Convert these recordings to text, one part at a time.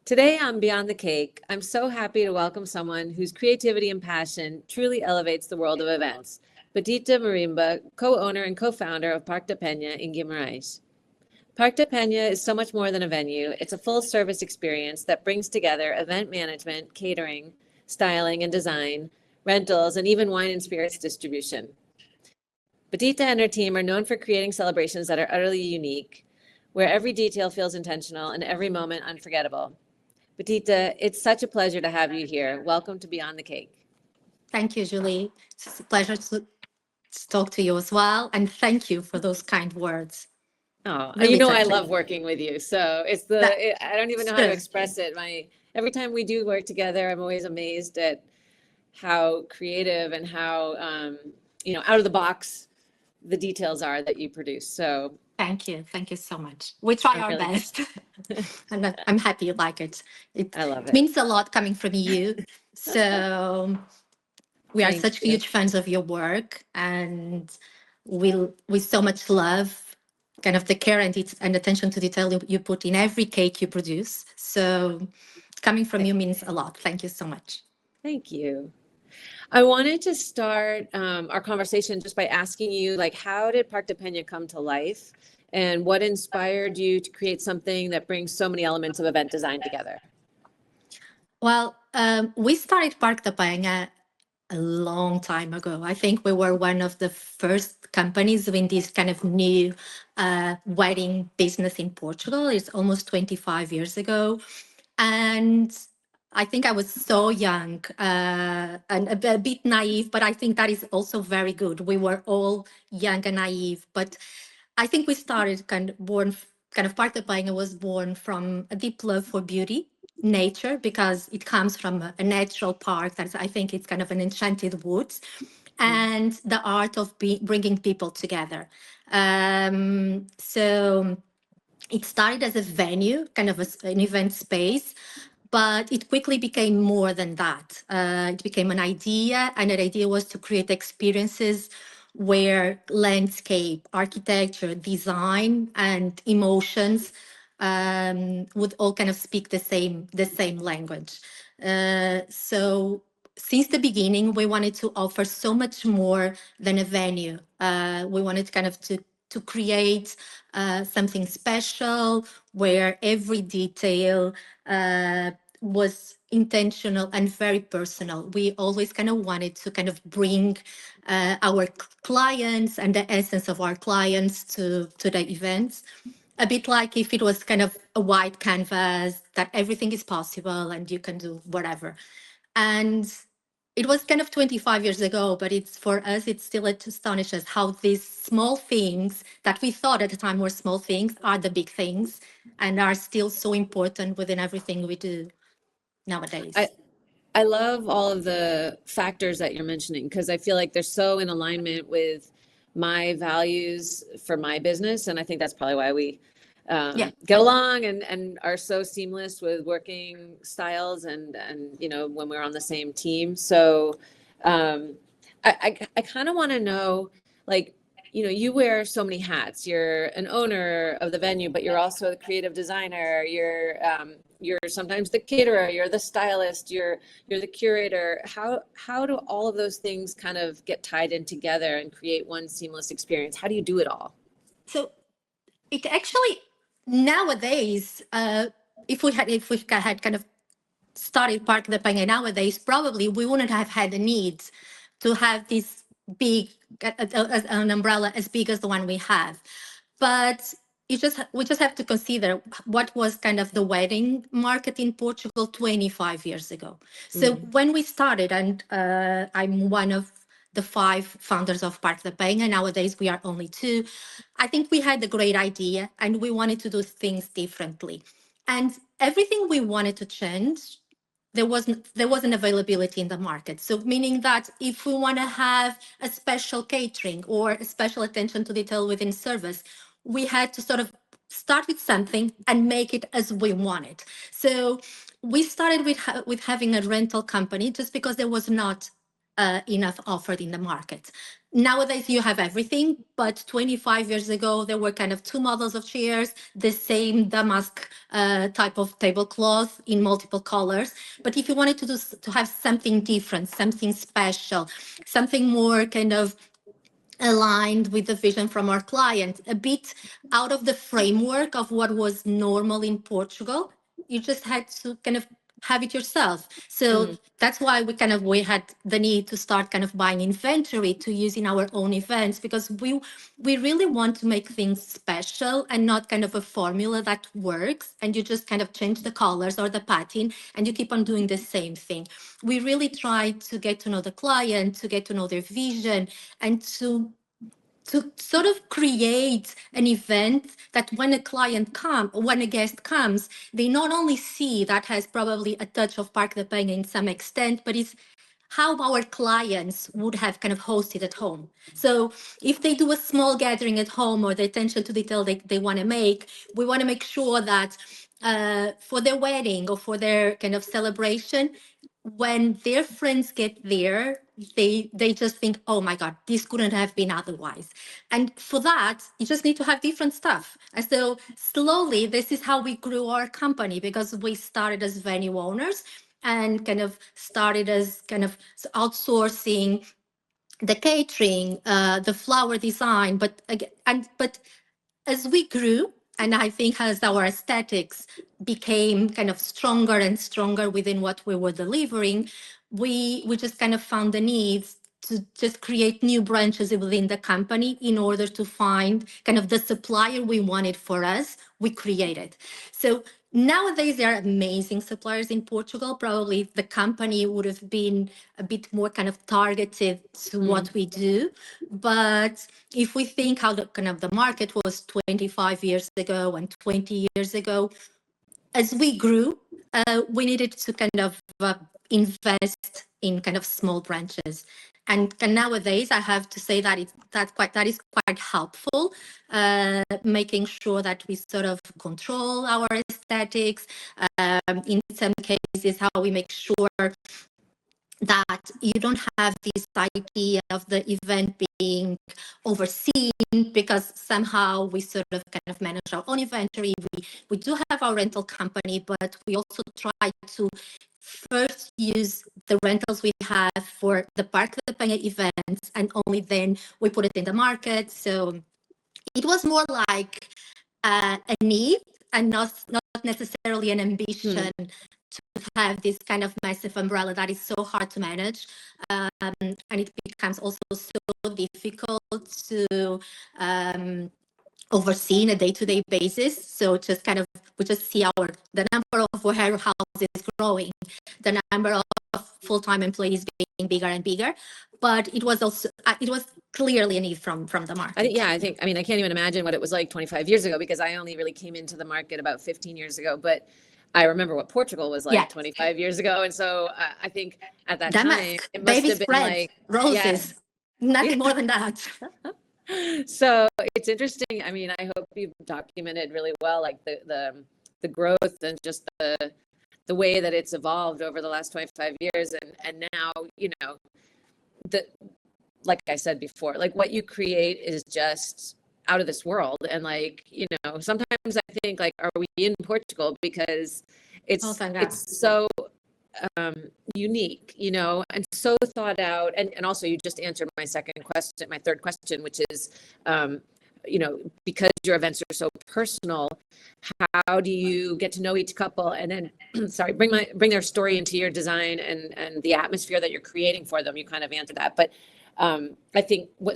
Today on Beyond the Cake, I'm so happy to welcome someone whose creativity and passion truly elevates the world of events. Betita Marimba, co-owner and co-founder of Parque de Penha in Guimarães. Parque de Penha is so much more than a venue. It's a full-service experience that brings together event management, catering, styling and design, rentals, and even wine and spirits distribution. Betita and her team are known for creating celebrations that are utterly unique, where every detail feels intentional and every moment unforgettable. Betita, it's such a pleasure to have you here. Welcome to Beyond the Cake. Thank you, Julie. It's a pleasure to talk to you as well. And thank you for those kind words. Oh, Really you know touching. I love working with you. So I don't even know how to express it. Every time we do work together, I'm always amazed at how creative and how out of the box the details are that you produce. So thank you so much. We try our best. And I'm happy you like it. I love it. It means a lot coming from you. So we are such huge fans of your work, and we so much love kind of the care and attention to detail you put in every cake you produce. So coming from you means a lot. Thank you so much. Thank you. I wanted to start our conversation just by asking you, like, how did Parque de Penha come to life? And what inspired you to create something that brings so many elements of event design together? Well, we started Parque de Penha a long time ago. I think we were one of the first companies in this kind of new wedding business in Portugal. It's almost 25 years ago. And I think I was so young and a bit naive, but I think that is also very good. We were all young and naive, but I think we started Parque de Penha was born from a deep love for beauty, nature, because it comes from a natural park that I think it's kind of an enchanted woods, and the art of bringing people together. So it started as a venue, kind of an event space, but it quickly became more than that. It became an idea, and that idea was to create experiences where landscape, architecture, design, and emotions would all kind of speak the same language. So since the beginning, we wanted to offer so much more than a venue. We wanted kind of to create something special where every detail was intentional and very personal. We always kind of wanted to kind of bring our clients and the essence of our clients to the events. A bit like if it was kind of a white canvas that everything is possible and you can do whatever. And it was kind of 25 years ago, but for us, it still astonishes how these small things that we thought at the time were small things are the big things and are still so important within everything we do nowadays. I love all of the factors that you're mentioning because I feel like they're so in alignment with my values for my business. And I think that's probably why we get along and are so seamless with working styles and when we're on the same team. So I kind of want to know, like, you wear so many hats. You're an owner of the venue, but you're also the creative designer. You're sometimes the caterer. You're the stylist. You're the curator. How do all of those things kind of get tied in together and create one seamless experience? How do you do it all? So it actually nowadays, if we had kind of started Parque de Penha nowadays, probably we wouldn't have had the need to have this big an umbrella as big as the one we have. But we just have to consider what was kind of the wedding market in Portugal 25 years ago. So when we started, and I'm one of the 5 founders of Parque de Penha. Nowadays, we are only 2. I think we had a great idea and we wanted to do things differently. And everything we wanted to change, there wasn't availability in the market. So meaning that if we want to have a special catering or a special attention to detail within service, we had to sort of start with something and make it as we want it. So we started with having a rental company just because there was not enough offered in the market. Nowadays, you have everything, but 25 years ago, there were kind of two models of chairs, the same damask type of tablecloth in multiple colors. But if you wanted to have something different, something special, something more kind of aligned with the vision from our client, a bit out of the framework of what was normal in Portugal, you just had to kind of have it yourself. So that's why we had the need to start kind of buying inventory to use in our own events, because we really want to make things special and not kind of a formula that works and you just kind of change the colors or the pattern and you keep on doing the same thing. We really try to get to know the client, to get to know their vision, and to sort of create an event that when a guest comes, they not only see that has probably a touch of Parque de Penha in some extent, but it's how our clients would have kind of hosted at home. So if they do a small gathering at home or the attention to detail they want to make, we want to make sure that for their wedding or for their kind of celebration, when their friends get there, they just think, oh my God, this couldn't have been otherwise. And for that, you just need to have different stuff. And so slowly, this is how we grew our company, because we started as venue owners and kind of started as kind of outsourcing the catering, the flower design, but as we grew, and I think as our aesthetics became kind of stronger and stronger within what we were delivering, we just kind of found the need to just create new branches within the company in order to find kind of the supplier we wanted for us, we created. So nowadays, there are amazing suppliers in Portugal. Probably the company would have been a bit more kind of targeted to what we do. But if we think how the kind of the market was 25 years ago and 20 years ago, as we grew, we needed to kind of invest in kind of small branches. And nowadays, I have to say that that is quite helpful, making sure that we sort of control our aesthetics. In some cases, how we make sure that you don't have this idea of the event being overseen, because somehow we sort of kind of manage our own inventory. We do have our rental company, but we also try to first use the rentals we have for the Parque de Penha events, and only then we put it in the market. So it was more like a need and not necessarily an ambition to have this kind of massive umbrella that is so hard to manage, and it becomes also so difficult to oversee on a day-to-day basis. So just kind of we just see the number of warehouses growing, the number of full-time employees being bigger and bigger, but it was also it was clearly a need from the market. I mean, I can't even imagine what it was like 25 years ago, because I only really came into the market about 15 years ago, but I remember what Portugal was like 25 years ago. And so I think at that time, it must have been like roses, nothing more than that. So it's interesting. I mean, I hope you've documented really well, like the growth and just the way that it's evolved over the last 25 years. And now, like I said before, like what you create is just out of this world. And like, sometimes I think like, are we in Portugal? Because it's so unique, and so thought out. And also you just answered my third question, which is, because your events are so personal, how do you get to know each couple and then, bring their story into your design and the atmosphere that you're creating for them? You kind of answered that, but I think we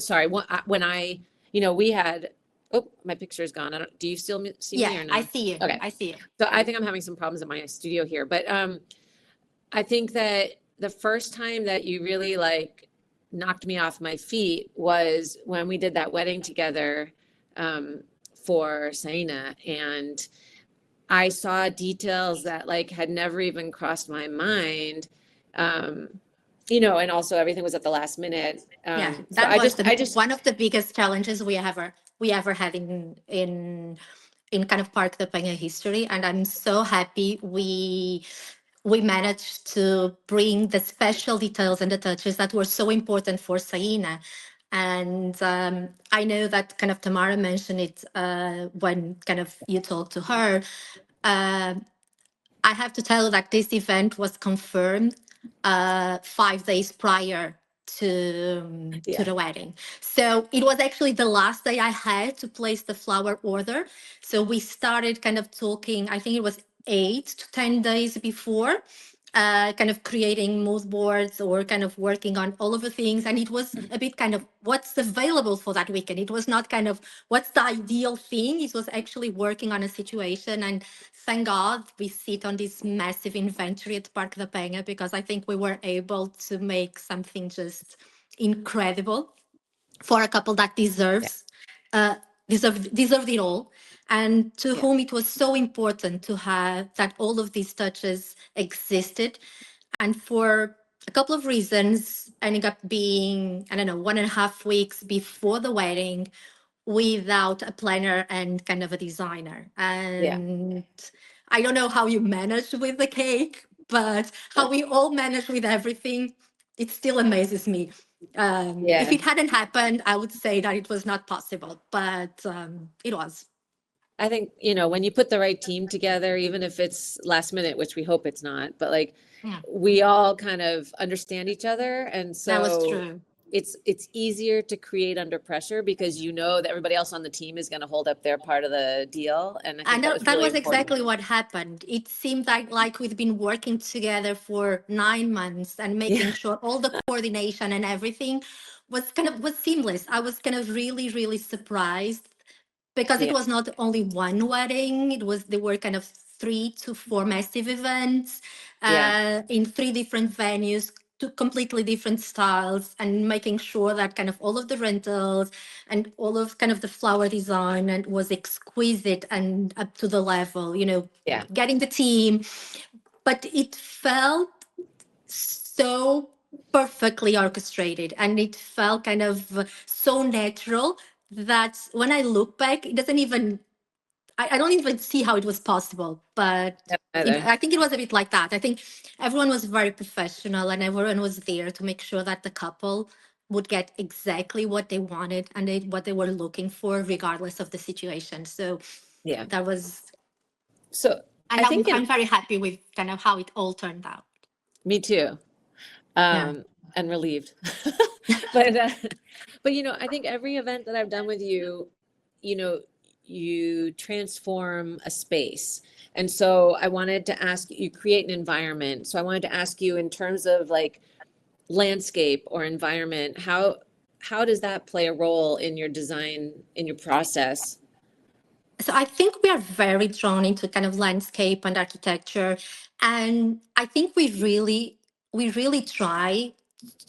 had, my picture is gone. Do you still see me or no? I see you. Okay. I see you. So I think I'm having some problems in my studio here, but I think that the first time that you really like knocked me off my feet was when we did that wedding together for Saina, and I saw details that like had never even crossed my mind. And also everything was at the last minute. That was one of the biggest challenges we ever had in kind of Parque de Penha history, and I'm so happy we we managed to bring the special details and the touches that were so important for Saina. And I know that kind of Tamara mentioned it when kind of you talked to her. Uh, I have to tell you that this event was confirmed 5 days prior to the wedding. So it was actually the last day I had to place the flower order. So we started kind of talking, I think it was 8 to 10 days before, kind of creating mood boards or kind of working on all of the things. And it was a bit kind of what's available for that weekend. It was not kind of what's the ideal thing. It was actually working on a situation. And thank God we sit on this massive inventory at Parque de Penha, because I think we were able to make something just incredible for a couple that deserved it all, and to whom it was so important to have that all of these touches existed. And for a couple of reasons, ending up being, I don't know, 1.5 weeks before the wedding without a planner and kind of a designer. And I don't know how you managed with the cake, but how we all managed with everything, it still amazes me. If it hadn't happened, I would say that it was not possible, but it was. I think, when you put the right team together, even if it's last minute, which we hope it's not, but like we all kind of understand each other. And so that was true. It's easier to create under pressure because that everybody else on the team is going to hold up their part of the deal. And I think that was really exactly what happened. It seemed like we'd been working together for 9 months and making sure all the coordination and everything was seamless. I was kind of really, really surprised because it was not only one wedding. There were kind of 3 to 4 massive events in 3 different venues, 2 completely different styles, and making sure that kind of all of the rentals and all of kind of the flower design and was exquisite and up to the level, getting the team. But it felt so perfectly orchestrated, and it felt kind of so natural that when I look back, it doesn't even, I don't even see how it was possible. But I think it was a bit like that. I think everyone was very professional and everyone was there to make sure that the couple would get exactly what they wanted and what they were looking for, regardless of the situation. So that was. So and I'm very happy with kind of how it all turned out. Me too. And relieved. But I think every event that I've done with you, you transform a space. And so I wanted to ask you, create an environment. So I wanted to ask you in terms of like landscape or environment, how does that play a role in your design, in your process? So I think we are very drawn into kind of landscape and architecture. And I think we really try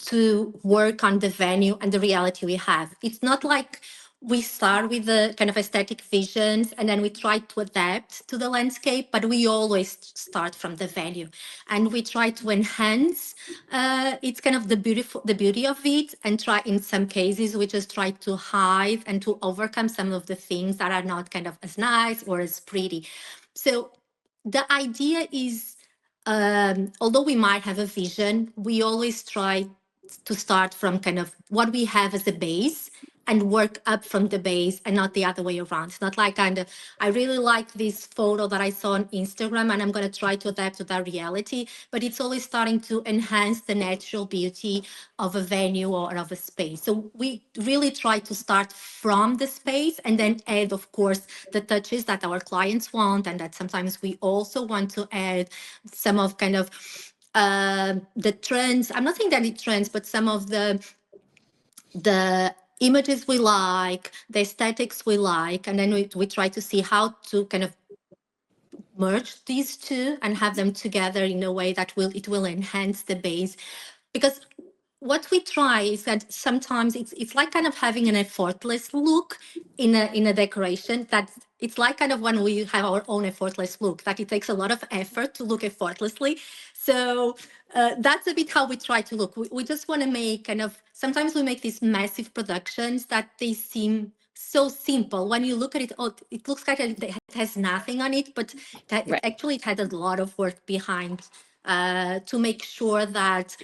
to work on the venue and the reality we have. It's not like we start with the kind of aesthetic visions and then we try to adapt to the landscape, but we always start from the venue and we try to enhance it's kind of the beauty of it, and try, in some cases we just try to hide and to overcome some of the things that are not kind of as nice or as pretty. So the idea is, although we might have a vision, we always try to start from kind of what we have as a base and work up from the base, and not the other way around. It's not like kind of, I really like this photo that I saw on Instagram and I'm going to try to adapt to that reality, but it's always starting to enhance the natural beauty of a venue or of a space. So we really try to start from the space and then add, of course, the touches that our clients want, and that sometimes we also want to add some of kind of the trends. I'm not saying that it's trends, but some of the images we like, the aesthetics we like, and then we try to see how to kind of merge these two and have them together in a way that it will enhance the base. Because what we try is that sometimes it's like kind of having an effortless look in a decoration, that it's like kind of when we have our own effortless look, that it takes a lot of effort to look effortlessly. So that's a bit how we try to look. We just want to make kind of, sometimes we make these massive productions that they seem so simple. When you look at it, it looks like it has nothing on it, but actually it had a lot of work behind to make sure that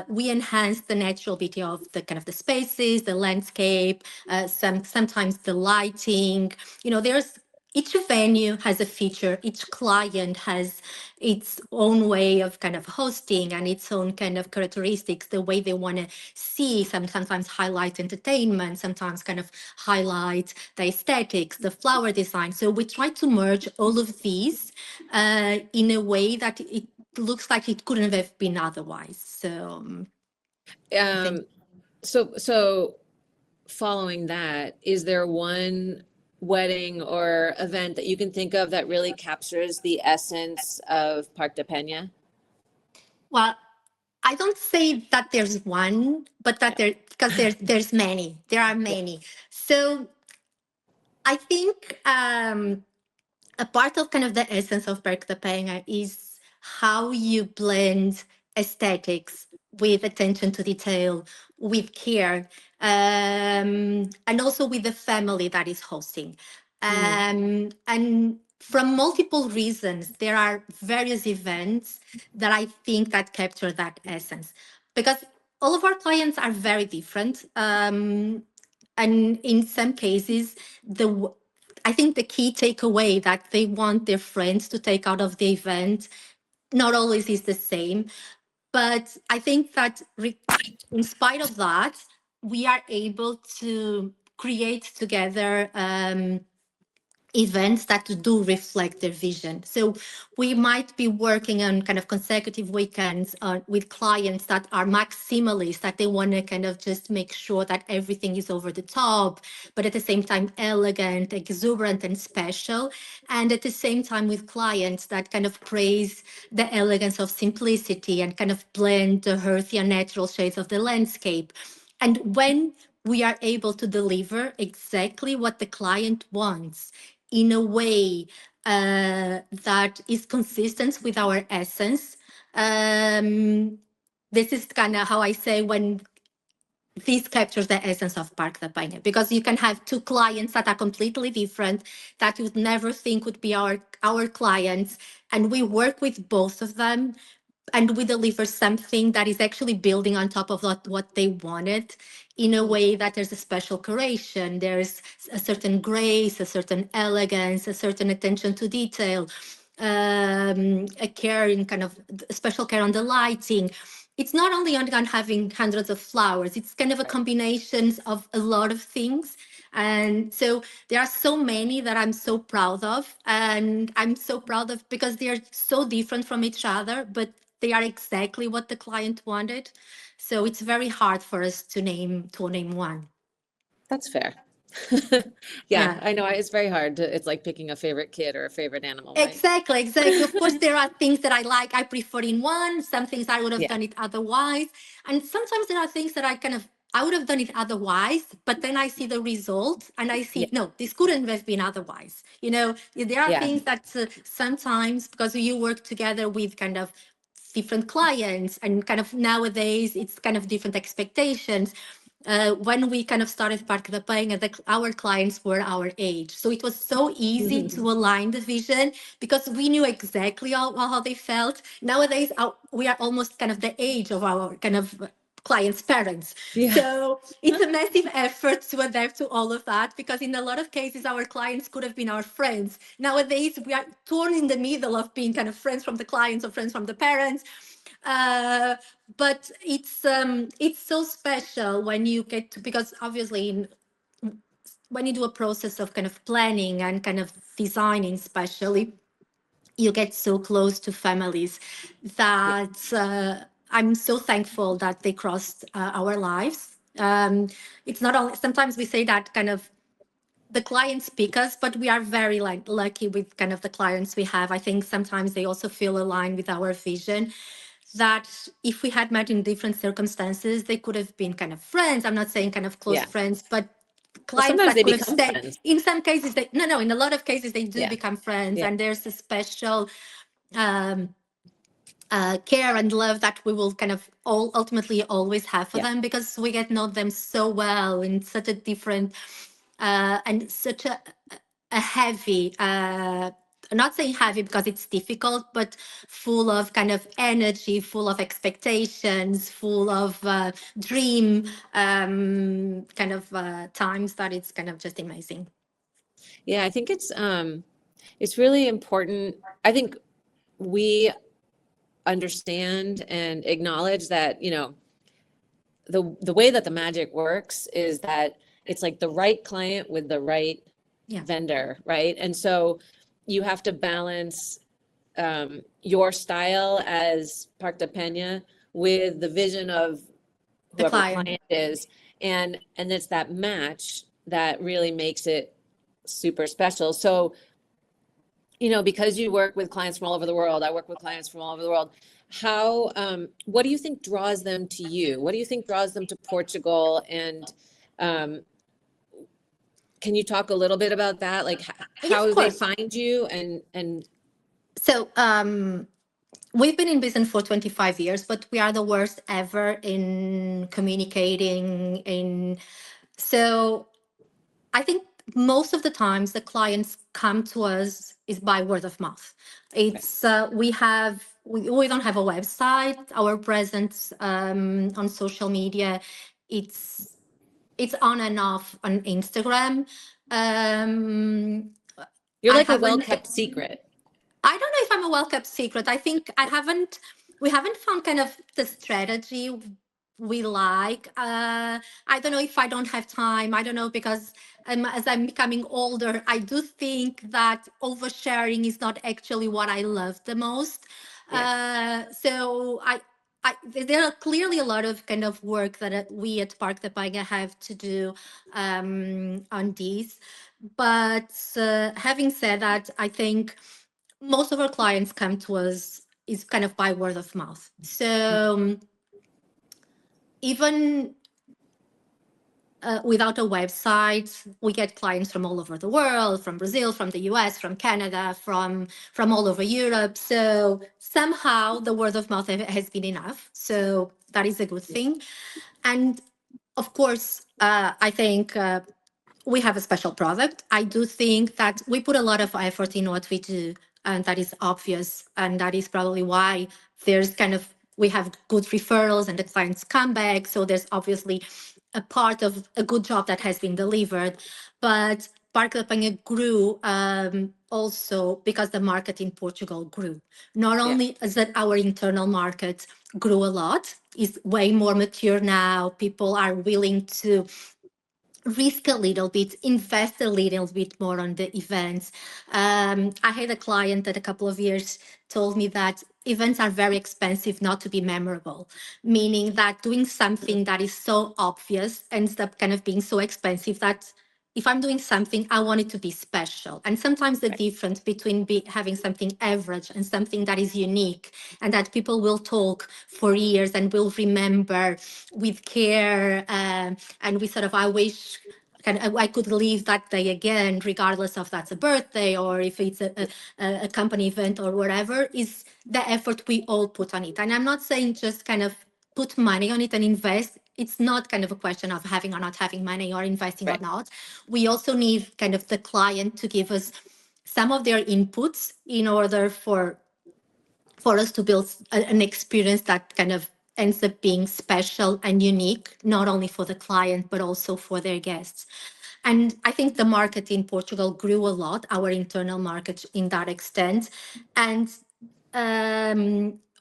we enhance the natural beauty of the kind of the spaces, the landscape, sometimes the lighting. There's each venue has a feature, each client has its own way of kind of hosting and its own kind of characteristics, the way they want to see, sometimes highlight entertainment, sometimes kind of highlight the aesthetics, the flower design. So we try to merge all of these in a way that it looks like it couldn't have been otherwise. So I think. So following that, is there one wedding or event that you can think of that really captures the essence of Parque de Penha? Well, I don't say that there's one, but that because there's many. There are many. So I think a part of kind of the essence of Parque de Penha is how you blend aesthetics with attention to detail, with care, and also with the family that is hosting. And from multiple reasons, there are various events that I think that capture that essence, because all of our clients are very different. And in some cases, I think the key takeaway that they want their friends to take out of the event not always is the same. But I think that in spite of that, we are able to create together events that do reflect their vision. So we might be working on kind of consecutive weekends with clients that are maximalists, that they want to kind of just make sure that everything is over the top, but at the same time elegant, exuberant, and special. And at the same time with clients that kind of praise the elegance of simplicity and kind of blend the earthy and natural shades of the landscape. And when we are able to deliver exactly what the client wants in a way that is consistent with our essence. This is kind of how I say when this captures the essence of Parque de Penha, because you can have two clients that are completely different, that you would never think would be our clients, and we work with both of them and we deliver something that is actually building on top of what they wanted in a way that there's a special curation, there's a certain grace, a certain elegance, a certain attention to detail, a care in kind of a special care on the lighting. It's not only on having hundreds of flowers, it's kind of a combination of a lot of things. And so there are so many that I'm so proud of, and I'm so proud of because they're so different from each other, but they are exactly what the client wanted. So it's very hard for us to name one. That's fair. Yeah. I know it's very hard to, it's like picking a favorite kid or a favorite animal, right? Exactly. Of course, there are things that I prefer in one, some things I would have done it otherwise. And sometimes there are things that I would have done it otherwise, but then I see the result and I see, no, this couldn't have been otherwise. There are things that sometimes, because you work together with kind of different clients and kind of nowadays it's kind of different expectations. When we kind of started Parque de Penha, our clients were our age. So it was so easy to align the vision because we knew exactly how they felt. Nowadays, we are almost kind of the age of our kind of clients' parents. So it's a massive effort to adapt to all of that because in a lot of cases, our clients could have been our friends. Nowadays, we are torn in the middle of being kind of friends from the clients or friends from the parents. But it's so special when you get to, because obviously when you do a process of kind of planning and kind of designing, especially, you get so close to families that I'm so thankful that they crossed our lives. It's not only, sometimes we say that kind of the clients pick us, but we are very lucky with kind of the clients we have. I think sometimes they also feel aligned with our vision, that if we had met in different circumstances, they could have been kind of friends. I'm not saying kind of close friends, but clients sometimes that they could have become stayed. friends. In some cases, in a lot of cases, they do become friends, and there's a special care and love that we will kind of ultimately always have for them because we get to know them so well in such a different and such a heavy I'm not saying heavy because it's difficult, but full of kind of energy, full of expectations, full of dream kind of times that it's kind of just amazing. Yeah, I think it's really important. I think we understand and acknowledge that, you know, the way that the magic works is that it's like the right client with the right vendor, right? And so you have to balance your style as Parque de Penha with the vision of whoever the client is, and it's that match that really makes it super special. So, you know, because you work with clients from all over the world, I work with clients from all over the world. How, what do you think draws them to you? What do you think draws them to Portugal? And can you talk a little bit about that? Like how they find you and. So we've been in business for 25 years, but we are the worst ever in communicating. So I think most of the times the clients come to us is by word of mouth. It's we don't have a website. Our presence on social media, it's on and off on Instagram. You're like a well-kept secret. I don't know if I'm a well-kept secret. I think we haven't found kind of the strategy we like. I don't know if I don't have time. I don't know, because as I'm becoming older, I do think that oversharing is not actually what I love the most. So there are clearly a lot of kind of work that we at Parque de Penha have to do on these. But having said that, I think most of our clients come to us is kind of by word of mouth. So even without a website, we get clients from all over the world, from Brazil, from the US, from Canada, from all over Europe. So somehow the word of mouth has been enough. So that is a good thing. And of course, I think we have a special product. I do think that we put a lot of effort in what we do, and that is obvious. And that is probably why there's kind of, we have good referrals and the clients come back. So there's obviously a part of a good job that has been delivered. But Parque de Penha grew also because the market in Portugal grew. Not only is that our internal market grew a lot, is way more mature now. People are willing to risk a little bit, invest a little bit more on the events. I had a client that a couple of years told me that events are very expensive not to be memorable, meaning that doing something that is so obvious ends up kind of being so expensive that if I'm doing something, I want it to be special. And sometimes the difference between having something average and something that is unique and that people will talk for years and will remember with care, and we sort of, I wish I could live that day again, regardless of that's a birthday or if it's a company event or whatever, is the effort we all put on it. And I'm not saying just kind of put money on it and invest. It's not kind of a question of having or not having money or investing or not. We also need kind of the client to give us some of their inputs in order for us to build an experience that kind of ends up being special and unique, not only for the client, but also for their guests. And I think the market in Portugal grew a lot, our internal market in that extent. And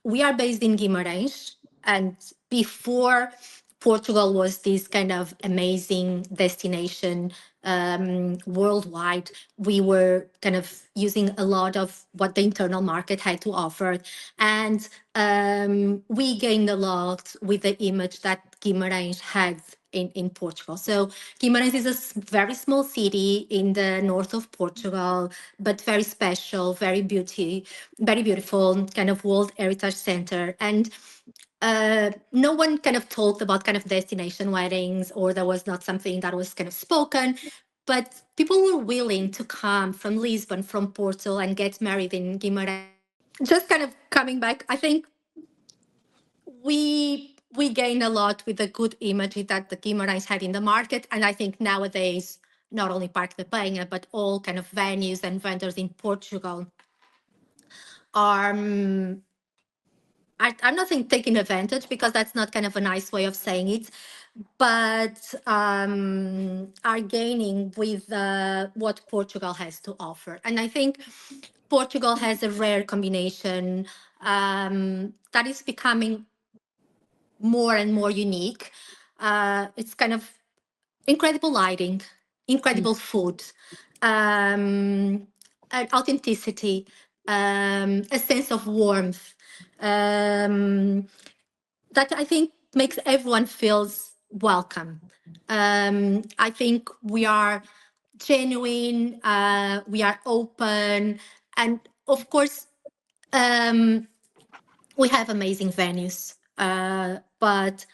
we are based in Guimarães, and before Portugal was this kind of amazing destination worldwide, we were kind of using a lot of what the internal market had to offer. And we gained a lot with the image that Guimarães had in Portugal. So Guimarães is a very small city in the north of Portugal, but very special, very beautiful, kind of World Heritage Center. And no one kind of talked about kind of destination weddings, or there was not something that was kind of spoken, but people were willing to come from Lisbon, from Porto, and get married in Guimarães. Just kind of coming back, I think we gained a lot with the good image that the Guimarães had in the market. And I think nowadays, not only Parque de Penha, but all kind of venues and vendors in Portugal are, I'm not saying taking advantage, because that's not kind of a nice way of saying it, but are gaining with what Portugal has to offer. And I think Portugal has a rare combination that is becoming more and more unique. It's kind of incredible lighting, incredible food, authenticity, a sense of warmth, that I think makes everyone feels welcome. I think we are genuine, we are open, and of course, we have amazing venues, but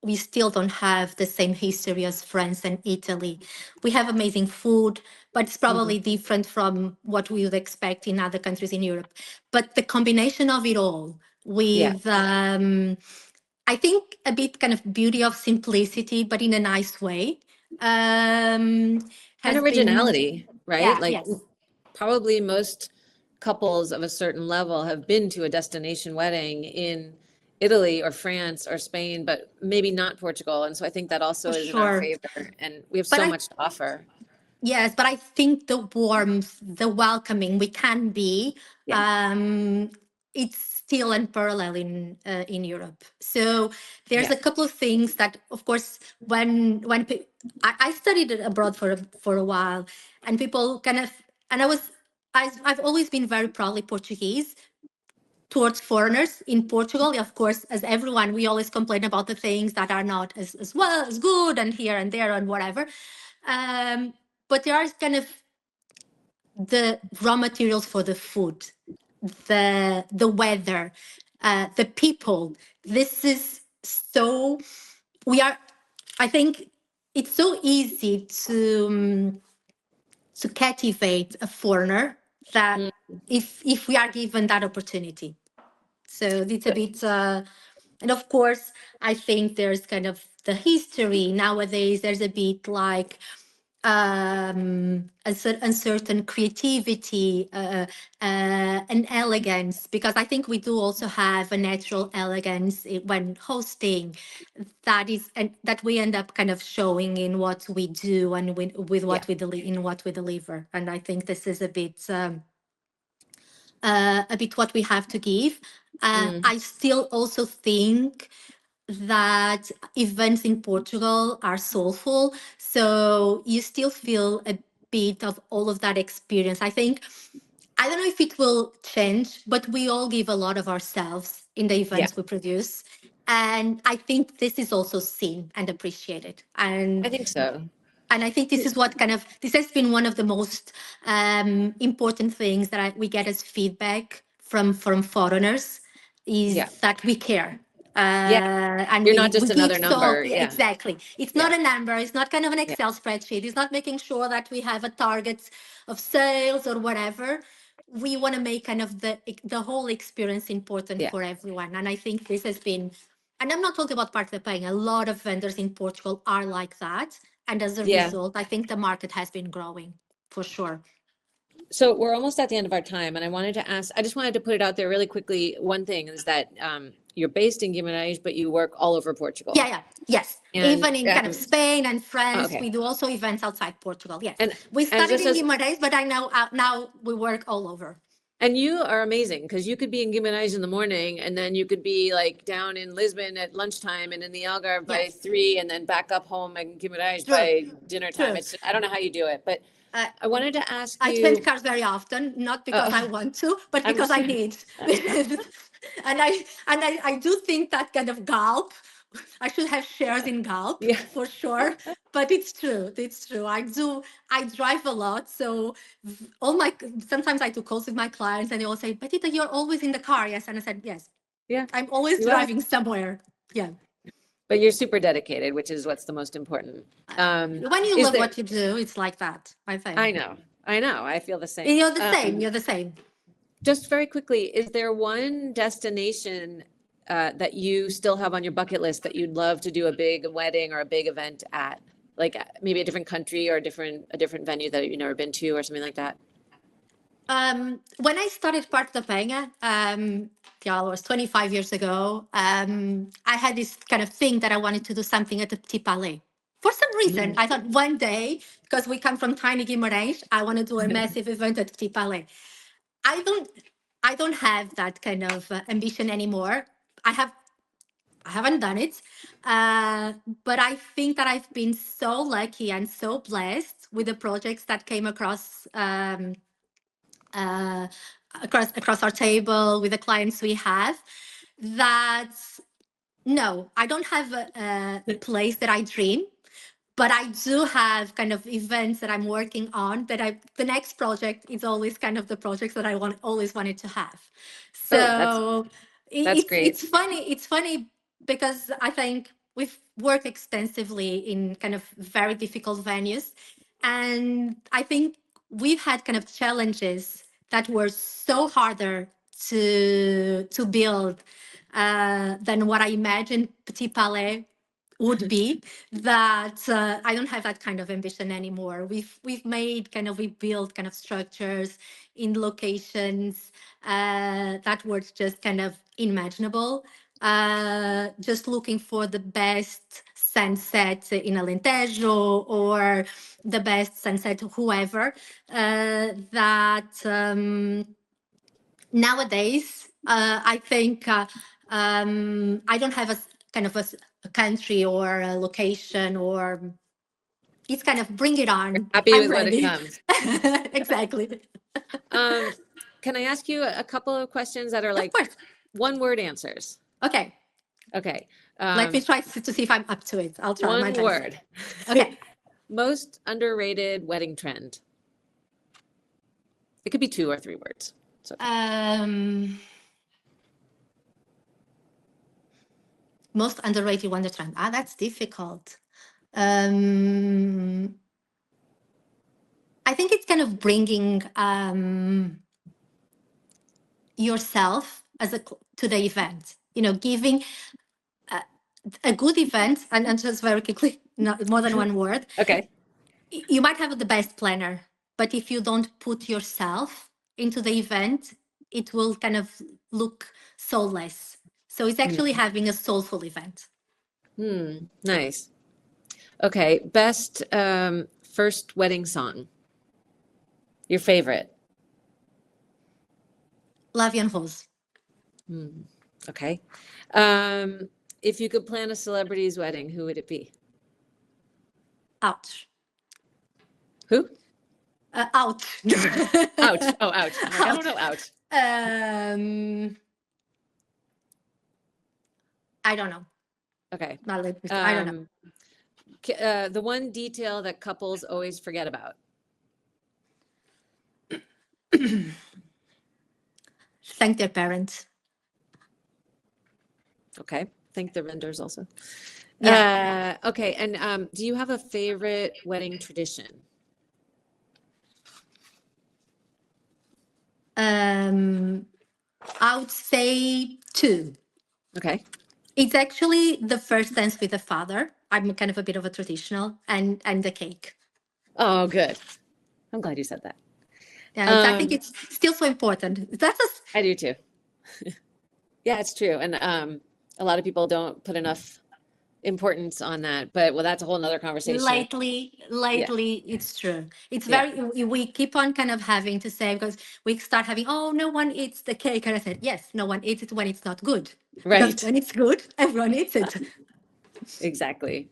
we still don't have the same history as France and Italy. We have amazing food, but it's probably different from what we would expect in other countries in Europe. But the combination of it all with, I think, a bit kind of beauty of simplicity, but in a nice way, And has originality, right? yeah, Like yes, probably most couples of a certain level have been to a destination wedding in Italy or France or Spain, but maybe not Portugal. And so I think that also for is in our sure. favor. And we have But so much to offer. yes, but I think the warmth, the welcoming we can be, Yeah. it's still unparalleled in Europe. So there's Yeah. a couple of things that, of course, I studied abroad for a while, and people kind of, and I've always been very proudly Portuguese towards foreigners in Portugal. Of course, as everyone, we always complain about the things that are not as well as good, and here and there and whatever. But there are kind of the raw materials for the food, the weather, the people. This is so, we are, I think it's so easy to captivate a foreigner, that Mm. if we are given that opportunity. So it's a bit, and of course, I think there's kind of the history nowadays. There's a bit like uncertain creativity, and elegance, because I think we do also have a natural elegance when hosting, that is, and that we end up kind of showing in what we do, and with Yeah. what in what we deliver. And I think this is a bit what we have to give. I still also think that events in Portugal are soulful. So you still feel a bit of all of that experience. I think, I don't know if it will change, but we all give a lot of ourselves in the Yeah. events we produce. And I think this is also seen and appreciated. I think so. And I think this is what kind of, this has been one of the most important things that we get as feedback from foreigners, is Yeah. that we care. Yeah. And You're not we just give another so, number. yeah, Yeah. exactly. It's not Yeah. a number. It's not kind of an Yeah. Excel spreadsheet. It's not making sure that we have a target of sales or whatever. We want to make kind of the whole experience important Yeah. for everyone. And I think this has been, and I'm not talking about Parque de Penha. A lot of vendors in Portugal are like that. And as a Yeah. result, I think the market has been growing for sure. So we're almost at the end of our time, and I wanted to ask, I just wanted to put it out there really quickly. One thing is that you're based in Guimarães, but you work all over Portugal. Yeah, yeah, yes. And Even in kind of Spain and oh, France, okay. we do also events outside Portugal. Yes, And we and started just in as Guimarães, but I know now we work all over. and you are amazing because you could be in Guimarães in the morning, and then you could be like down in Lisbon at lunchtime, and in the Algarve by Yes, 3, and then back up home in Guimarães true, by dinner time. true. It's I don't know how you do it, but Uh, I wanted to ask I change you. cars very often, not because I Oh, want to, but I'm because I sure. need. I do think that kind of gulp, I should have shares in gulp Yeah. for sure. But it's true. It's true. I drive a lot. So all my, sometimes I do calls with my clients and they all say, Betita, you're always in the car. Yes. And I said, yes, Yeah. I'm always You are. driving somewhere. Yeah. But you're super dedicated, which is what's the most important. When you Is love there, what you do, it's like that, I I think. know, I know, I feel the same. You're the same. You're the same. Just very quickly, is there one destination that you still have on your bucket list that you'd love to do a big wedding or a big event at? Like maybe a different country or a different venue that you've never been to or something like that? When I started Parque de Penha, yeah, it was 25 years ago, I had this kind of thing that I wanted to do something at the Petit Palais. For some reason, I thought one day, because we come from tiny Guimarães, I want to do a massive event at Petit Palais. I don't have that kind of ambition anymore. I haven't done it, but I think that I've been so lucky and so blessed with the projects that came uh, across our table with the clients we have. That no, I don't have a place that I dream, but I do have kind of events that I'm working on. The next project is always kind of the projects that I always wanted to have. Oh, So that's great. it's funny. It's funny because I think we've worked extensively in kind of very difficult venues, and I think we've had kind of challenges that were so harder to build than what I imagined Petit Palais would be. That I don't have that kind of ambition anymore. We built kind of structures in locations that were just kind of unimaginable. Just looking for the best sunset in Alentejo or the best sunset whoever. That nowadays I think I don't have a country or a location, or it's kind of bring it on. Happy I'm with what it ready. comes. Exactly. Can I ask you a couple of questions that are Of like course. one-word answers? Okay. Okay. Let me try to see if I'm up to it. I'll try my One best. word. Okay. Most underrated wedding trend. It could be 2 or 3 words. So most underrated wonder trend. That's difficult. I think it's kind of bringing yourself to the event. Giving a good event, and just very quickly, not more than one word. okay. You might have the best planner, but if you don't put yourself into the event, it will kind of look soulless. So it's actually having a soulful event. Nice. Okay. Best first wedding song. Your favorite. La Vie en Rose. Okay. If you could plan a celebrity's wedding, who would it be? Ouch. Who? Ouch. Ouch. Oh, ouch. I'm like, I don't know. Ouch. I don't know. Okay. I don't know. The one detail that couples always forget about. Thank their parents. Okay. Thank the vendors also. Yeah. Okay. And do you have a favorite wedding tradition? I would say 2. Okay. It's actually the first dance with the father. I'm kind of a bit of a traditional, and the cake. Oh, good. I'm glad you said that. Yeah, I think it's still so important. I do too. Yeah, it's true. And a lot of people don't put enough importance on that, but that's a whole nother conversation. Lately, it's true. It's we keep on kind of having to say, because we start having, oh, no one eats the cake. And I said, yes, no one eats it when it's not good. Right. Because when it's good, everyone eats it. Exactly.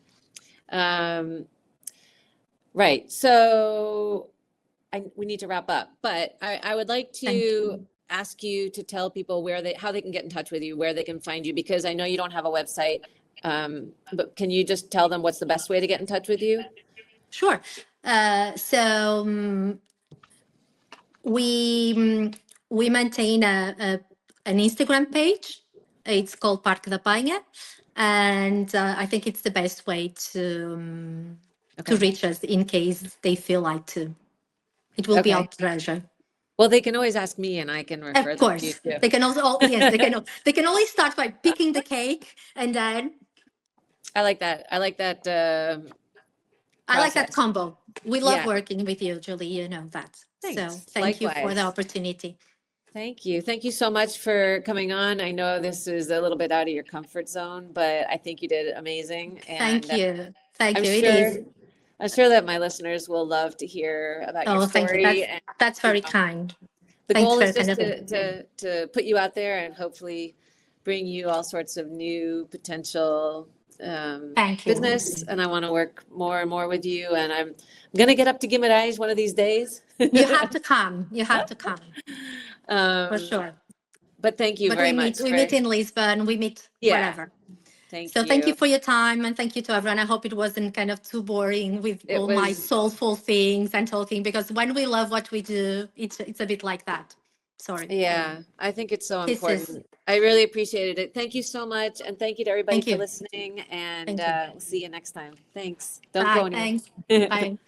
Right. So we need to wrap up, but I would like to ask you to tell people how they can get in touch with you, where they can find you, because I know you don't have a website. But can you just tell them what's the best way to get in touch with you? Sure. So we maintain an Instagram page. It's called Parque de Penha, and I think it's the best way to reach us in case they feel like to. It will be our pleasure. Well, they can always ask me, and I can refer Of course, them to you too. they can also. Yes, they can always start by picking the cake, and then. I like that. I like that process. combo. We love Yeah. working with you, Julie. You know that. So Thanks. thank you for the Likewise. opportunity. Thank you. Thank you so much for coming on. I know this is a little bit out of your comfort zone, but I think you did amazing. And Thank you. Thank I'm you. It sure is. I'm sure that my listeners will love to hear about your Oh, thank you. story. And That's you very know, kind. the Thanks goal very is kind just of you. to put you out there and hopefully bring you all sorts of new potential Thank you. business. And I want to work more and more with you. And I'm going to get up to Guimarães one of these days. You have to come. You have to come for sure. But thank you But very we much. meet in Lisbon. We meet Yeah. wherever. Thank So you. thank you for your time and thank you to everyone. I hope it wasn't kind of too boring with It all my was, soulful things and talking, because when we love what we do, it's a bit like that. Sorry. yeah, I think it's so Kisses. important. I really appreciated it. Thank you so much. And thank you to everybody Thank for you. listening. And Thank you. we'll see you next time. Thanks. Don't Bye. go anywhere. Thanks. Bye.